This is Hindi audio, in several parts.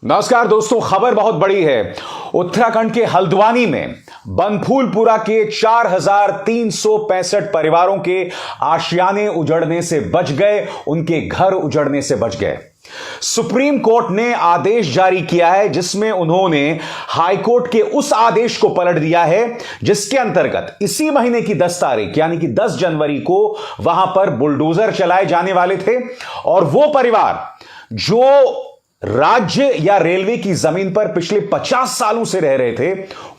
नमस्कार दोस्तों, खबर बहुत बड़ी है। उत्तराखंड के हल्द्वानी में बनफूलपुरा के 4,365 परिवारों के आशियाने उजड़ने से बच गए, उनके घर उजड़ने से बच गए। सुप्रीम कोर्ट ने आदेश जारी किया है जिसमें उन्होंने हाईकोर्ट के उस आदेश को पलट दिया है जिसके अंतर्गत इसी महीने की 10 तारीख यानी कि 10 जनवरी को वहां पर बुलडोजर चलाए जाने वाले थे और वो परिवार जो राज्य या रेलवे की जमीन पर पिछले 50 सालों से रह रहे थे,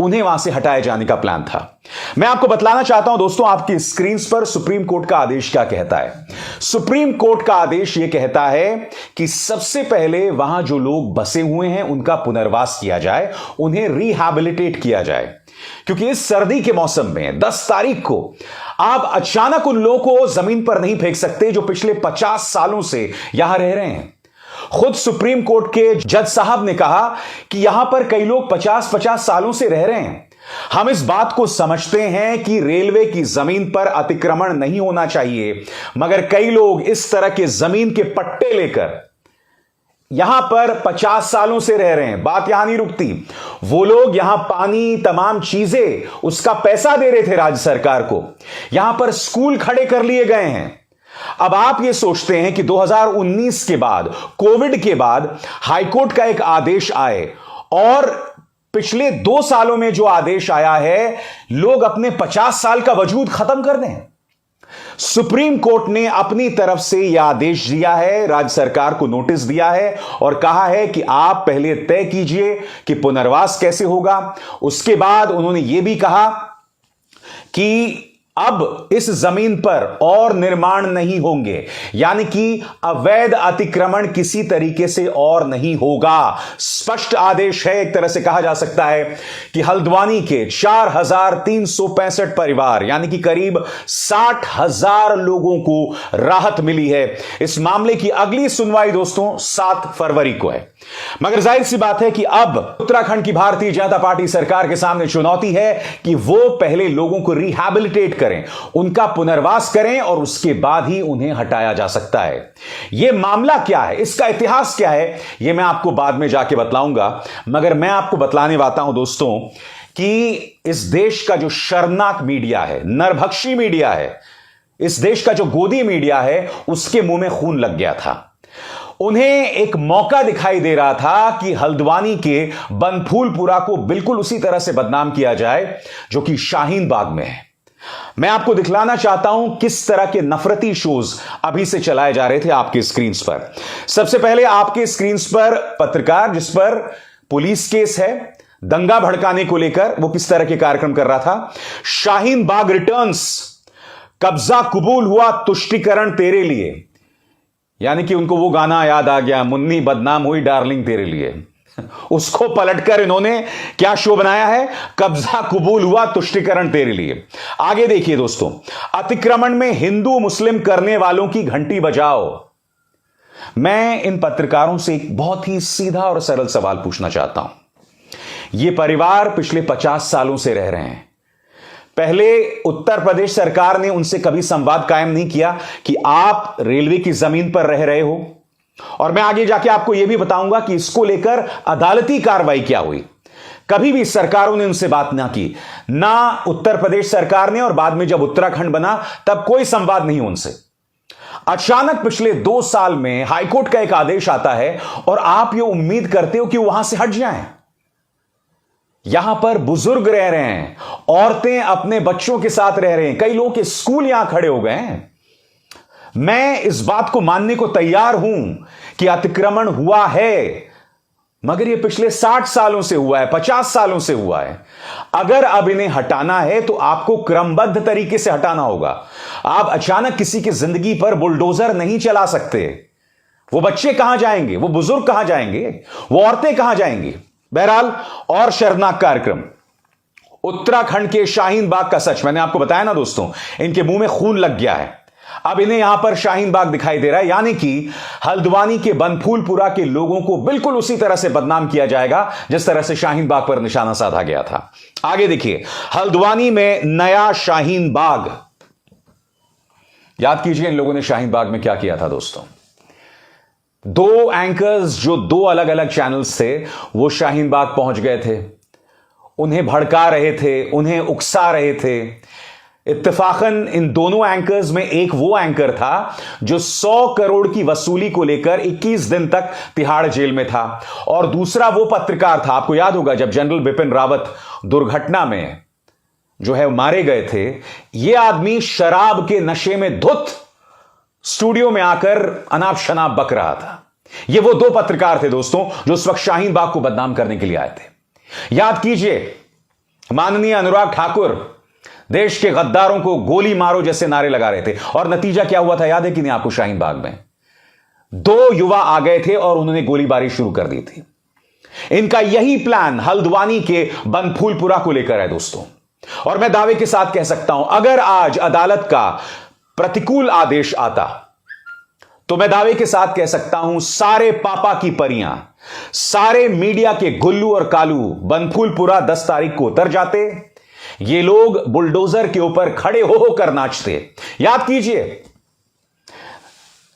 उन्हें वहां से हटाए जाने का प्लान था। मैं आपको बतलाना चाहता हूं दोस्तों, आपकी स्क्रीन पर सुप्रीम कोर्ट का आदेश क्या कहता है। सुप्रीम कोर्ट का आदेश यह कहता है कि सबसे पहले वहां जो लोग बसे हुए हैं उनका पुनर्वास किया जाए, उन्हें रिहैबिलिटेट किया जाए, क्योंकि इस सर्दी के मौसम में 10 तारीख को आप अचानक उन लोगों को जमीन पर नहीं फेंक सकते जो पिछले 50 सालों से यहां रह रहे हैं। खुद सुप्रीम कोर्ट के जज साहब ने कहा कि यहां पर कई लोग 50-50 सालों से रह रहे हैं। हम इस बात को समझते हैं कि रेलवे की जमीन पर अतिक्रमण नहीं होना चाहिए, मगर कई लोग इस तरह के जमीन के पट्टे लेकर यहां पर 50 सालों से रह रहे हैं। बात यहां नहीं रुकती, वो लोग यहां पानी, तमाम चीजें, उसका पैसा दे रहे थे राज्य सरकार को। यहां पर स्कूल खड़े कर लिए गए हैं। अब आप ये सोचते हैं कि 2019 के बाद, कोविड के बाद हाईकोर्ट का एक आदेश आए और पिछले 2 सालों में जो आदेश आया है, लोग अपने 50 साल का वजूद खत्म कर दें। सुप्रीम कोर्ट ने अपनी तरफ से यह आदेश दिया है, राज्य सरकार को नोटिस दिया है और कहा है कि आप पहले तय कीजिए कि पुनर्वास कैसे होगा। उसके बाद उन्होंने यह भी कहा कि अब इस जमीन पर और निर्माण नहीं होंगे, यानी कि अवैध अतिक्रमण किसी तरीके से और नहीं होगा। स्पष्ट आदेश है। एक तरह से कहा जा सकता है कि हल्द्वानी के 4,365 परिवार यानी कि करीब 60,000 लोगों को राहत मिली है। इस मामले की अगली सुनवाई दोस्तों 7 फरवरी को है। मगर जाहिर सी बात है कि अब उत्तराखंड की भारतीय जनता पार्टी सरकार के सामने चुनौती है कि वो पहले लोगों को रिहैबिलिटेट करें, उनका पुनर्वास करें और उसके बाद ही उन्हें हटाया जा सकता है। यह मामला क्या है, इसका इतिहास क्या है, यह मैं आपको बाद में जाके बतलाऊंगा। मगर मैं आपको बतलाने वाला हूं दोस्तों कि इस देश का जो शर्मनाक मीडिया है, नरभक्षी मीडिया है, इस देश का जो गोदी मीडिया है, उसके मुंह में खून लग गया था। उन्हें एक मौका दिखाई दे रहा था कि हल्द्वानी के बनफूलपुरा को बिल्कुल उसी तरह से बदनाम किया जाए जो कि शाहीन बाग में है। मैं आपको दिखलाना चाहता हूं किस तरह के नफरती शोज अभी से चलाए जा रहे थे आपके स्क्रीन पर। सबसे पहले आपके स्क्रीन पर पत्रकार जिस पर पुलिस केस है दंगा भड़काने को लेकर, वो किस तरह के कार्यक्रम कर रहा था। शाहीन बाग रिटर्न्स, कब्जा कबूल हुआ, तुष्टीकरण तेरे लिए, यानी कि उनको वो गाना याद आ गया, मुन्नी बदनाम हुई डार्लिंग तेरे लिए। उसको पलटकर इन्होंने क्या शो बनाया है, कब्जा कबूल हुआ, तुष्टीकरण तेरे लिए। आगे देखिए दोस्तों, अतिक्रमण में हिंदू मुस्लिम करने वालों की घंटी बजाओ। मैं इन पत्रकारों से एक बहुत ही सीधा और सरल सवाल पूछना चाहता हूं। यह परिवार पिछले 50 सालों से रह रहे हैं। पहले उत्तर प्रदेश सरकार ने उनसे कभी संवाद कायम नहीं किया कि आप रेलवे की जमीन पर रह रहे हो, और मैं आगे जाके आपको यह भी बताऊंगा कि इसको लेकर अदालती कार्रवाई क्या हुई। कभी भी सरकारों ने उनसे बात ना की, ना उत्तर प्रदेश सरकार ने, और बाद में जब उत्तराखंड बना तब कोई संवाद नहीं उनसे। अचानक पिछले 2 साल में हाईकोर्ट का एक आदेश आता है और आप ये उम्मीद करते हो कि वहां से हट जाएं। यहां पर बुजुर्ग रह रहे हैं, औरतें अपने बच्चों के साथ रह रहे हैं, कई लोगों के स्कूल यहां खड़े हो गए हैं। मैं इस बात को मानने को तैयार हूं कि अतिक्रमण हुआ है, मगर यह पिछले 60 सालों से हुआ है, 50 सालों से हुआ है। अगर अब इन्हें हटाना है तो आपको क्रमबद्ध तरीके से हटाना होगा। आप अचानक किसी की जिंदगी पर बुलडोजर नहीं चला सकते। वो बच्चे कहां जाएंगे, वो बुजुर्ग कहां जाएंगे, वो औरतें कहां जाएंगी। बहरहाल, और शर्मनाक कार्यक्रम, उत्तराखंड के शाहीन बाग का सच। मैंने आपको बताया ना दोस्तों, इनके मुंह में खून लग गया है। अब इन्हें यहां पर शाहीन बाग दिखाई दे रहा है, यानी कि हल्द्वानी के बनफूलपुरा के लोगों को बिल्कुल उसी तरह से बदनाम किया जाएगा जिस तरह से शाहीन बाग पर निशाना साधा गया था। आगे देखिए, हल्द्वानी में नया शाहीन बाग। याद कीजिए इन लोगों ने शाहीन बाग में क्या किया था दोस्तों। दो एंकर्स जो दो अलग अलग चैनल्स थे वो शाहीन बाग पहुंच गए थे, उन्हें भड़का रहे थे, उन्हें उकसा रहे थे। इत्तेफाकन इन दोनों एंकर्स में एक वो एंकर था जो 100 करोड़ की वसूली को लेकर 21 दिन तक तिहाड़ जेल में था, और दूसरा वो पत्रकार था, आपको याद होगा जब जनरल बिपिन रावत दुर्घटना में जो है मारे गए थे, यह आदमी शराब के नशे में धुत स्टूडियो में आकर अनाप शनाप बक रहा था। ये वो दो पत्रकार थे दोस्तों जो उस वक्त शाहीन बाग को बदनाम करने के लिए आए थे। याद कीजिए, माननीय अनुराग ठाकुर देश के गद्दारों को गोली मारो जैसे नारे लगा रहे थे, और नतीजा क्या हुआ था याद है कि नहीं आपको? शाहीन बाग में दो युवा आ गए थे और उन्होंने गोलीबारी शुरू कर दी थी। इनका यही प्लान हल्द्वानी के बनफूलपुरा को लेकर है दोस्तों, और मैं दावे के साथ कह सकता हूं अगर आज अदालत का प्रतिकूल आदेश आता तो मैं दावे के साथ कह सकता हूं सारे पापा की परियां, सारे मीडिया के गुल्लू और कालू बनफूलपुरा 10 तारीख को उतर जाते। ये लोग बुलडोजर के ऊपर खड़े होकर नाचते। याद कीजिए,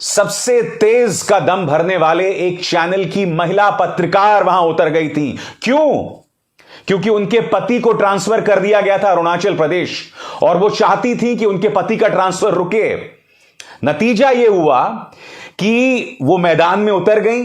सबसे तेज का दम भरने वाले एक चैनल की महिला पत्रकार वहां उतर गई थी। क्यों? क्योंकि उनके पति को ट्रांसफर कर दिया गया था अरुणाचल प्रदेश, और वो चाहती थी कि उनके पति का ट्रांसफर रुके। नतीजा यह हुआ कि वो मैदान में उतर गई,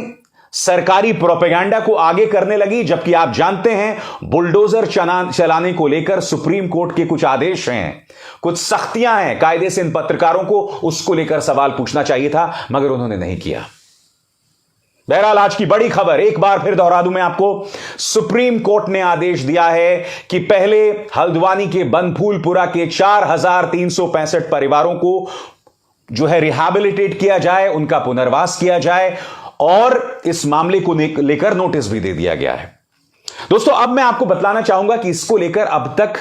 सरकारी प्रोपेगेंडा को आगे करने लगी, जबकि आप जानते हैं बुलडोजर चलाने को लेकर सुप्रीम कोर्ट के कुछ आदेश हैं, कुछ सख्तियां हैं। कायदे से इन पत्रकारों को उसको लेकर सवाल पूछना चाहिए था, मगर उन्होंने नहीं किया। बहरहाल आज की बड़ी खबर एक बार फिर दोहरा दूं मैं आपको, सुप्रीम कोर्ट ने आदेश दिया है कि पहले हल्द्वानी के बनफूलपुरा के 4365 परिवारों को जो है रिहैबिलिटेट किया जाए, उनका पुनर्वास किया जाए, और इस मामले को लेकर नोटिस भी दे दिया गया है। दोस्तों अब मैं आपको बतलाना चाहूंगा कि इसको लेकर अब तक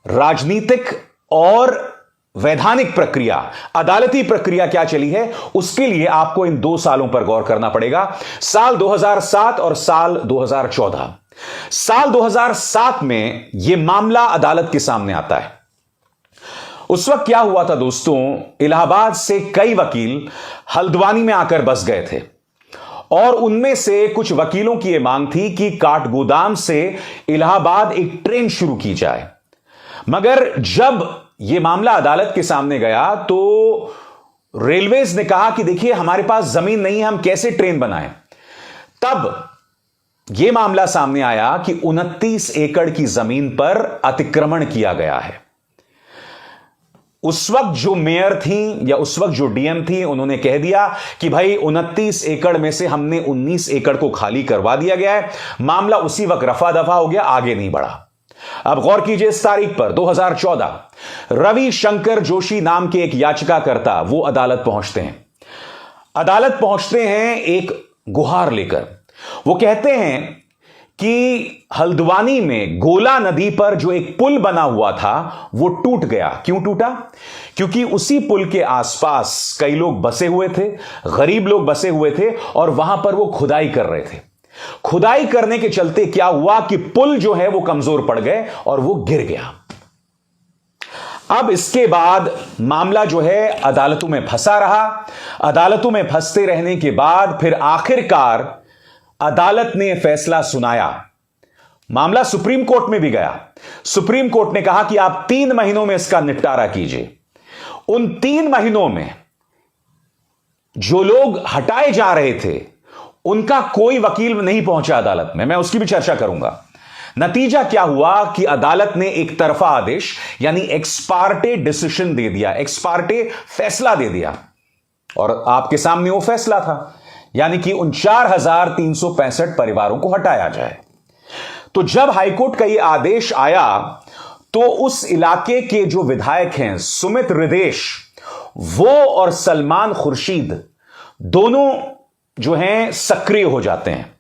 राजनीतिक और वैधानिक प्रक्रिया, अदालती प्रक्रिया क्या चली है, उसके लिए आपको इन 2 सालों पर गौर करना पड़ेगा, साल 2007 और साल 2014। साल 2007 में यह मामला अदालत के सामने आता है। उस वक्त क्या हुआ था दोस्तों, इलाहाबाद से कई वकील हल्द्वानी में आकर बस गए थे, और उनमें से कुछ वकीलों की यह मांग थी कि काठगोदाम से इलाहाबाद एक ट्रेन शुरू की जाए। मगर जब यह मामला अदालत के सामने गया तो रेलवेज ने कहा कि देखिए हमारे पास जमीन नहीं है, हम कैसे ट्रेन बनाएं। तब यह मामला सामने आया कि 29 एकड़ की जमीन पर अतिक्रमण किया गया है। उस वक्त जो मेयर थी या उस वक्त जो डीएम थी, उन्होंने कह दिया कि भाई 29 एकड़ में से हमने 19 एकड़ को खाली करवा दिया गया है। मामला उसी वक्त रफा दफा हो गया, आगे नहीं बढ़ा। अब गौर कीजिए, इस तारीख पर 2014 रवि शंकर जोशी नाम के एक याचिकाकर्ता वो अदालत पहुंचते हैं। अदालत पहुंचते हैं एक गुहार लेकर। वो कहते हैं कि हल्द्वानी में गोला नदी पर जो एक पुल बना हुआ था वो टूट गया। क्यों टूटा? क्योंकि उसी पुल के आसपास कई लोग बसे हुए थे, गरीब लोग बसे हुए थे, और वहां पर वो खुदाई कर रहे थे। खुदाई करने के चलते क्या हुआ कि पुल जो है वो कमजोर पड़ गए और वो गिर गया। अब इसके बाद मामला जो है अदालतों में फंसा रहा। अदालतों में फंसते रहने के बाद फिर आखिरकार अदालत ने फैसला सुनाया। मामला सुप्रीम कोर्ट में भी गया। सुप्रीम कोर्ट ने कहा कि आप 3 महीनों में इसका निपटारा कीजिए। उन 3 महीनों में जो लोग हटाए जा रहे थे उनका कोई वकील नहीं पहुंचा अदालत में, मैं उसकी भी चर्चा करूंगा। नतीजा क्या हुआ कि अदालत ने एक तरफा आदेश यानी एक्सपार्टे डिसीजन दे दिया, एक्सपार्टे फैसला दे दिया, और आपके सामने वो फैसला था, यानी कि उन 4365 परिवारों को हटाया जाए। तो जब हाईकोर्ट का यह आदेश आया तो उस इलाके के जो विधायक हैं सुमित हृदेश, वो और सलमान खुर्शीद दोनों जो हैं सक्रिय हो जाते हैं।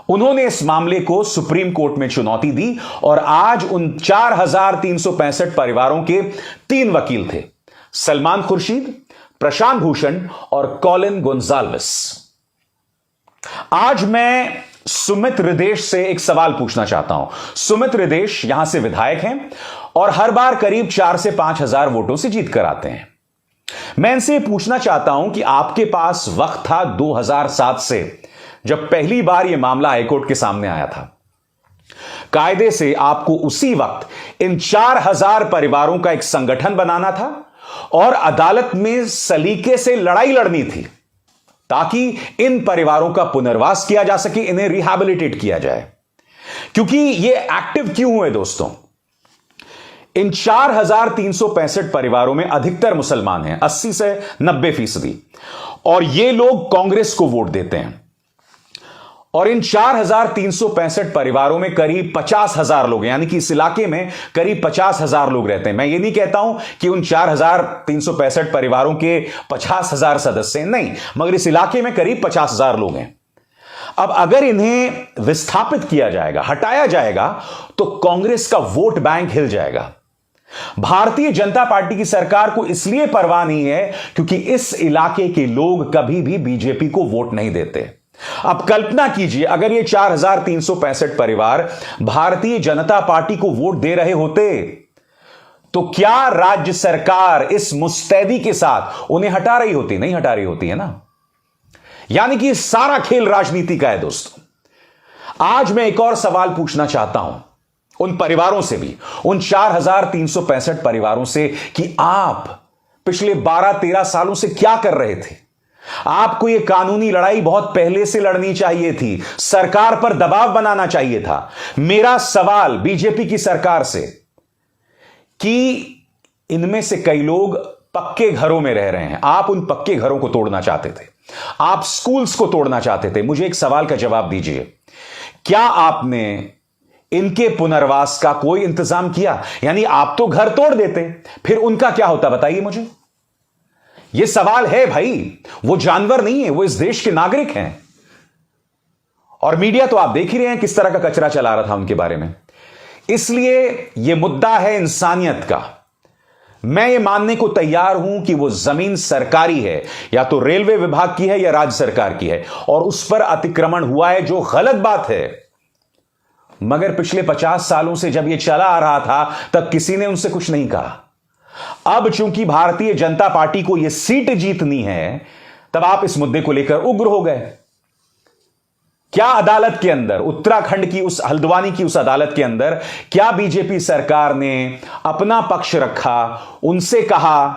उन्होंने इस मामले को सुप्रीम कोर्ट में चुनौती दी, और आज उन 4365 परिवारों के 3 वकील थे, सलमान खुर्शीद, प्रशांत भूषण और कॉलिन गोंजाल्विस। आज मैं सुमित हृदेश से एक सवाल पूछना चाहता हूं। सुमित हृदेश यहां से विधायक हैं और हर बार करीब 4 से 5 हजार वोटों से जीत कर आते हैं। मैं इनसे पूछना चाहता हूं कि आपके पास वक्त था 2007 से, जब पहली बार यह मामला हाईकोर्ट के सामने आया था। कायदे से आपको उसी वक्त इन 4000 परिवारों का एक संगठन बनाना था और अदालत में सलीके से लड़ाई लड़नी थी ताकि इन परिवारों का पुनर्वास किया जा सके, इन्हें रिहैबिलिटेट किया जाए। क्योंकि ये एक्टिव क्यों हुए दोस्तों? इन 4365 परिवारों में अधिकतर मुसलमान हैं, 80 से 90%, और ये लोग कांग्रेस को वोट देते हैं। और इन 4365 परिवारों में करीब 50,000 लोग हैं, यानी कि इस इलाके में करीब 50,000 लोग रहते हैं। मैं ये नहीं कहता हूं कि उन 4365 परिवारों के 50,000 सदस्य हैं, नहीं, मगर इस इलाके में करीब 50,000 लोग हैं। अब अगर इन्हें विस्थापित किया जाएगा, हटाया जाएगा, तो कांग्रेस का वोट बैंक हिल जाएगा। भारतीय जनता पार्टी की सरकार को इसलिए परवाह नहीं है क्योंकि इस इलाके के लोग कभी भी बीजेपी को वोट नहीं देते। अब कल्पना कीजिए, अगर ये 4365 परिवार भारतीय जनता पार्टी को वोट दे रहे होते तो क्या राज्य सरकार इस मुस्तैदी के साथ उन्हें हटा रही होती? नहीं हटा रही होती है ना। यानी कि सारा खेल राजनीति का है दोस्तों। आज मैं एक और सवाल पूछना चाहता हूं उन परिवारों से भी, उन 4365 परिवारों से, कि आप पिछले 12-13 सालों से क्या कर रहे थे? आपको यह कानूनी लड़ाई बहुत पहले से लड़नी चाहिए थी, सरकार पर दबाव बनाना चाहिए था। मेरा सवाल बीजेपी की सरकार से, कि इनमें से कई लोग पक्के घरों में रह रहे हैं, आप उन पक्के घरों को तोड़ना चाहते थे, आप स्कूल्स को तोड़ना चाहते थे। मुझे एक सवाल का जवाब दीजिए, क्या आपने इनके पुनर्वास का कोई इंतजाम किया? यानी आप तो घर तोड़ देते, फिर उनका क्या होता बताइए मुझे। यह सवाल है भाई, वो जानवर नहीं है, वो इस देश के नागरिक हैं। और मीडिया तो आप देख ही रहे हैं किस तरह का कचरा चला रहा था उनके बारे में। इसलिए यह मुद्दा है इंसानियत का। मैं ये मानने को तैयार हूं कि वो जमीन सरकारी है, या तो रेलवे विभाग की है या राज्य सरकार की है, और उस पर अतिक्रमण हुआ है, जो गलत बात है। मगर पिछले 50 सालों से जब यह चला आ रहा था तब किसी ने उनसे कुछ नहीं कहा। अब चूंकि भारतीय जनता पार्टी को यह सीट जीतनी है, तब आप इस मुद्दे को लेकर उग्र हो गए। क्या अदालत के अंदर, उत्तराखंड की उस हल्द्वानी की उस अदालत के अंदर, क्या बीजेपी सरकार ने अपना पक्ष रखा, उनसे कहा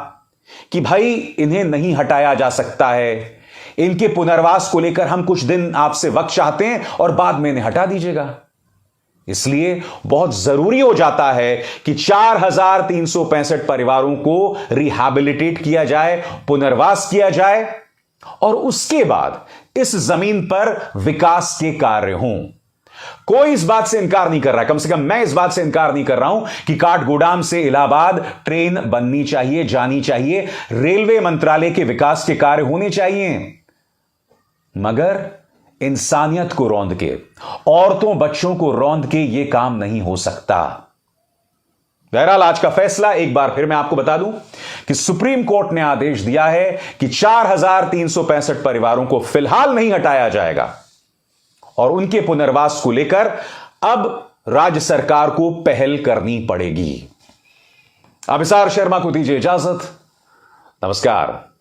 कि भाई इन्हें नहीं हटाया जा सकता है, इनके पुनर्वास को लेकर हम कुछ दिन आपसे वक्त चाहते हैं और बाद में इन्हें हटा दीजिएगा? इसलिए बहुत जरूरी हो जाता है कि 4365 परिवारों को रिहैबिलिटेट किया जाए, पुनर्वास किया जाए, और उसके बाद इस जमीन पर विकास के कार्य हों। कोई इस बात से इनकार नहीं कर रहा है, कम से कम मैं इस बात से इनकार नहीं कर रहा हूं कि काठगोदाम से इलाहाबाद ट्रेन बननी चाहिए, जानी चाहिए, रेलवे मंत्रालय के विकास के कार्य होने चाहिए, मगर इंसानियत को रौंद के, औरतों बच्चों को रौंद के यह काम नहीं हो सकता। बहरहाल आज का फैसला एक बार फिर मैं आपको बता दूं कि सुप्रीम कोर्ट ने आदेश दिया है कि 4365 परिवारों को फिलहाल नहीं हटाया जाएगा, और उनके पुनर्वास को लेकर अब राज्य सरकार को पहल करनी पड़ेगी। अभिसार शर्मा को दीजिए इजाजत। नमस्कार।